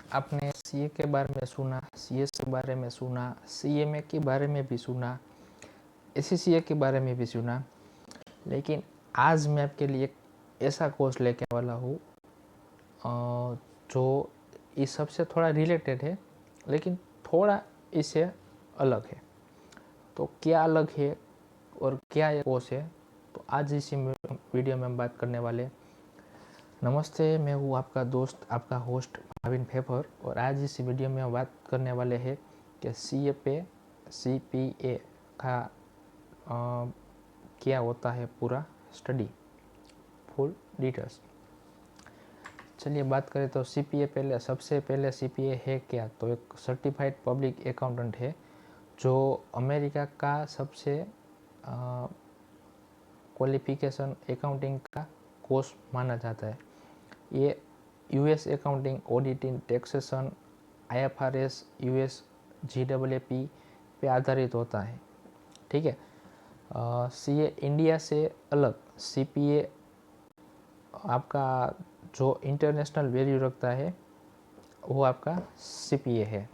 आपने सीए के बारे में सुना, सीएस के बारे में सुना, सीएमए के बारे में भी सुना, एससीसीए के बारे में भी सुना, लेकिन आज मैं आपके लिए एक ऐसा कोर्स लेके वाला हूँ जो इस सबसे थोड़ा रिलेटेड है, लेकिन थोड़ा इससे अलग है। तो क्या अलग है और क्या ये कोर्स है, तो आज इसी वीडियो में हम बात करने वाले। नमस्ते, मैं हूँ आपका दोस्त, आपका होस्ट भाविन फेफर, और आज इस वीडियो में हम बात करने वाले हैं कि सीपीए का क्या होता है, पूरा स्टडी, फुल डिटेल्स। चलिए बात करें तो सीपीए पहले, सबसे पहले सीपीए है क्या, तो एक सर्टिफाइड पब्लिक अकाउंटेंट है जो अमेरिका का सबसे क्वालिफिकेशन अकाउंटिंग का कोर्स माना जाता है। ये US accounting, auditing, taxation, IFRS, US जीडब्ल्यूएपी पे आधारित होता है। ठीक है। सीए इंडिया से अलग सीपीए आपका जो इंटरनेशनल वैल्यू रखता है वो आपका सीपीए है।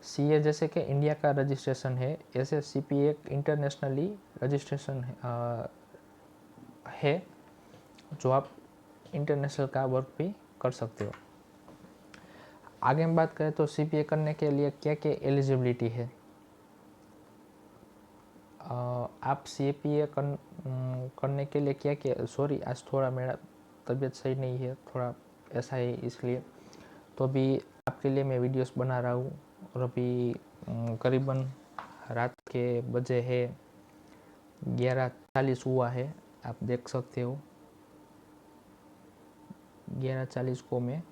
सीए जैसे कि इंडिया का रजिस्ट्रेशन है, ऐसे सीपीए इंटरनेशनली रजिस्ट्रेशन है जो आप इंटरनेशनल का वर्क भी कर सकते हो। आगे हम बात करें तो सीपीए करने के लिए क्या क्या एलिजिबिलिटी है। आप सीपीए करने के लिए क्या क्या, सॉरी आज थोड़ा मेरा तबीयत सही नहीं है, थोड़ा ऐसा है इसलिए, तो अभी आपके लिए मैं वीडियोस बना रहा हूँ। और अभी करीबन रात के बजे है 11:40 हुआ है, आप देख सकते हो 11:40 को मैं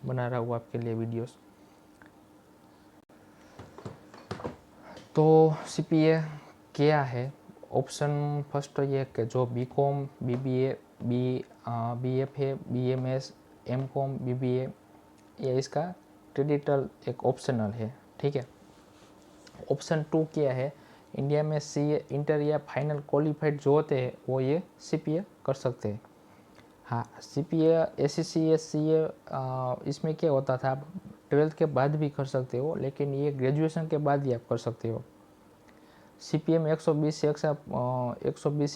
बना रहा हूँ आपके लिए वीडियोस। तो सीपीए क्या है, ऑप्शन फर्स्ट तो ये कि जो BCom, BBA, BFA, BMS, MCom, BBA, ये इसका क्रेडिटल एक ऑप्शनल है। ठीक है। ऑप्शन 2 क्या है, इंडिया में सीए इंटर या फाइनल क्वालिफाइड जो होते हैं वो ये सीपीए कर सकते हैं। हाँ, सीपीए, एससीसीए, सीए इसमें क्या होता था, आप 12th के बाद भी कर सकते हो, लेकिन ये ग्रेजुएशन के बाद ही आप कर सकते हो। सीपीए में 120 से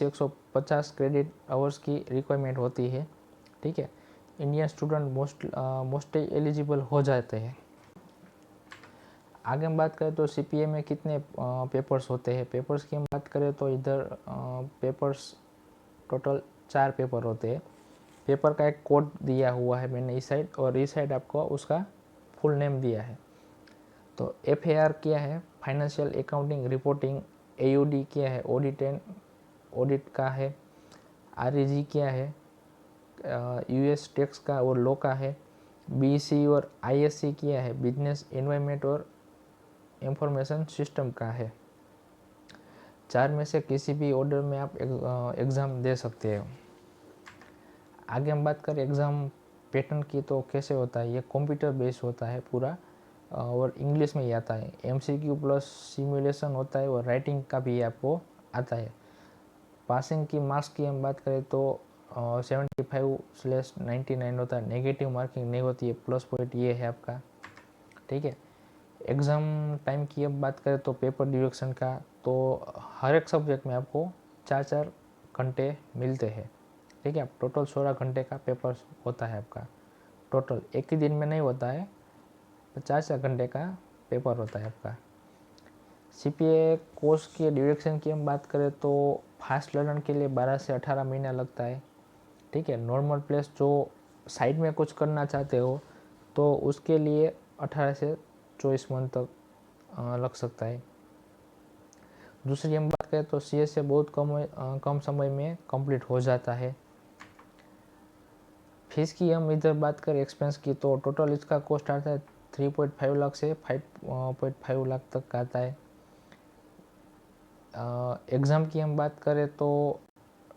150 क्रेडिट आवर्स की रिक्वायरमेंट होती है। ठीक है। इंडियन स्टूडेंट मोस्ट एलिजिबल हो जाते हैं। आगे हम बात करें तो सीपीए में कितने पेपर्स होते हैं। पेपर्स की हम बात करें तो इधर पेपर्स टोटल 4 पेपर होते हैं। पेपर का एक कोड दिया हुआ है मैंने इस साइड, और इस साइड आपको उसका फुल नेम दिया है। तो एफएआर क्या है, फाइनेंशियल अकाउंटिंग रिपोर्टिंग। एयूडी क्या है, ऑडिट का है। आरईजी क्या है, यूएस टैक्स का और लॉ का है। बीईसी और आईएससी क्या है, बिजनेस एनवायरनमेंट और इंफॉर्मेशन सिस्टम का है। 4 में से किसी भी ऑर्डर में आप एग्ज़ाम दे सकते हो। आगे हम बात करें एग्ज़ाम पैटर्न की, तो कैसे होता है, ये कंप्यूटर बेस्ड होता है पूरा, और इंग्लिश में ही आता है। एमसीक्यू प्लस सिमुलेशन होता है, और राइटिंग का भी आपको आता है। पासिंग की मार्क्स की हम बात करें तो 75/99 होता है। नेगेटिव मार्किंग नहीं होती है, प्लस पॉइंट ये है आपका। ठीक है। एग्ज़ाम टाइम की अब बात करें तो पेपर ड्यूरेशन का, तो हर एक सब्जेक्ट में आपको 4-4 घंटे मिलते हैं। ठीक है। टोटल 16 घंटे का पेपर होता है आपका। टोटल एक ही दिन में नहीं होता है, 50 घंटे का पेपर होता है आपका। सीपीए कोर्स की ड्यूरेशन की हम बात करें तो फास्ट लर्नर के लिए 12 से 18 महीना लगता है। ठीक है। नॉर्मल प्लेस जो साइड में कुछ करना चाहते हो तो उसके लिए 18 से 24 मंथ तक लग सकता है। दूसरी हम बात करें तो सीए से बहुत कम समय में कंप्लीट हो जाता है। फीस की हम इधर बात करें, एक्सपेंस की, तो टोटल इसका कॉस्ट आता है 3.5 लाख से 5.5 लाख तक का आता है। एग्ज़ाम की हम बात करें तो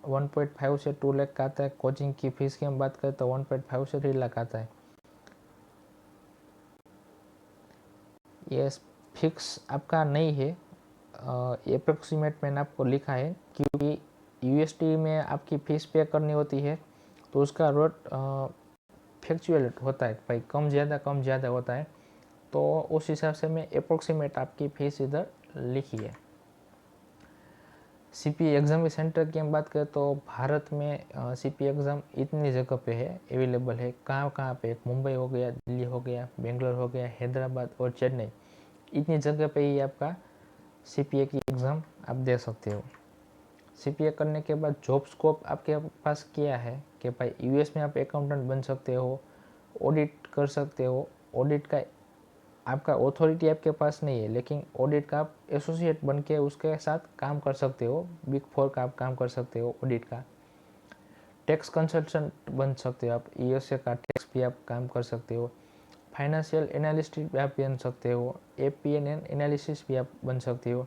1.5 से 2 लाख का आता है। कोचिंग की फ़ीस की हम बात करें तो 1.5 से 3 लाख आता है। ये फिक्स आपका नहीं है, अप्रोक्सीमेट मैंने आपको लिखा है, क्योंकि यूएसडी में आपकी फ़ीस पे करनी होती है, तो उसका रेट फ्लैक्चुएट होता है, भाई कम ज़्यादा होता है, तो उस हिसाब से मैं अप्रोक्सीमेट आपकी फ़ीस इधर लिखी है। सीपीए एग्ज़ाम के सेंटर की हम बात करें तो भारत में सीपीए एग्ज़ाम इतनी जगह पे है, अवेलेबल है। कहाँ पे, मुंबई हो गया, दिल्ली हो गया, बेंगलोर हो गया, हैदराबाद और चेन्नई, इतनी जगह पे ही आपका सीपीए की एग्ज़ाम आप दे सकते हो। सीपीए करने के बाद जॉब स्कोप आपके पास क्या है कि भाई यूएस में आप अकाउंटेंट बन सकते हो, ऑडिट कर सकते हो। ऑडिट का आपका ऑथोरिटी आपके पास नहीं है, लेकिन ऑडिट का आप एसोसिएट बन के उसके साथ काम कर सकते हो। बिग फोर का आप काम कर सकते हो ऑडिट का। टैक्स कंसल्टेंट बन सकते हो आप, यूएसए का टैक्स भी आप काम कर सकते हो। फाइनेंशियल एनालिस्ट भी आप बन सकते हो, एपीएनएन एनालिसिस भी आप बन सकते हो।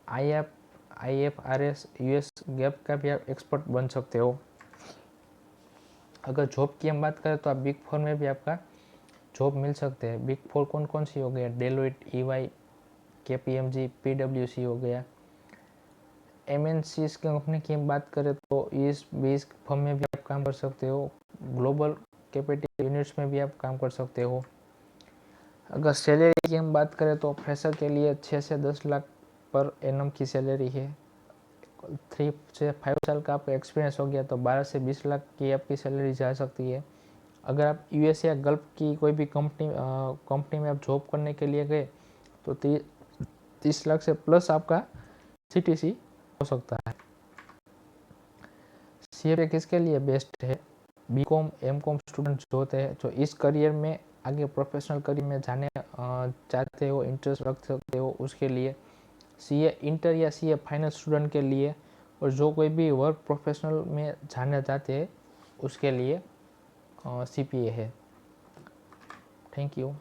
आईएफआरएस यूएस गैप का भी आप एक्सपर्ट बन सकते हो। अगर जॉब की हम बात करें तो आप बिग फोर में भी आपका जॉब मिल सकते हैं। बिग फोर कौन कौन सी हो गया, डेलोइट, ईवाई, केपीएमजी, पीडब्ल्यूसी हो गया। एमएनसी कंपनी की हम बात करें तो इस 20 फर्म में भी आप काम कर सकते हो। ग्लोबल कैपिटल यूनिट्स में भी आप काम कर सकते हो। अगर सैलरी की हम बात करें तो फ्रेशर के लिए 6 से 10 लाख पर एनम की सैलरी है। 3 से 5 साल का आपका एक्सपीरियंस हो गया तो 12 से 20 लाख की आपकी सैलरी जा सकती है। अगर आप यूएस या गल्फ की कोई भी कंपनी में आप जॉब करने के लिए गए तो 30 लाख से प्लस आपका सीटीसी हो सकता है। सीएफए किसके लिए बेस्ट है, बीकॉम एमकॉम स्टूडेंट जो होते हैं, जो इस करियर में आगे प्रोफेशनल करियर में जाने चाहते हो, इंटरेस्ट रख सकते हो, उसके लिए। सीए इंटर या सीए फाइनल स्टूडेंट के लिए, और जो कोई भी वर्क प्रोफेशनल में जाना चाहते हैं उसके लिए सीपीए है। Thank you.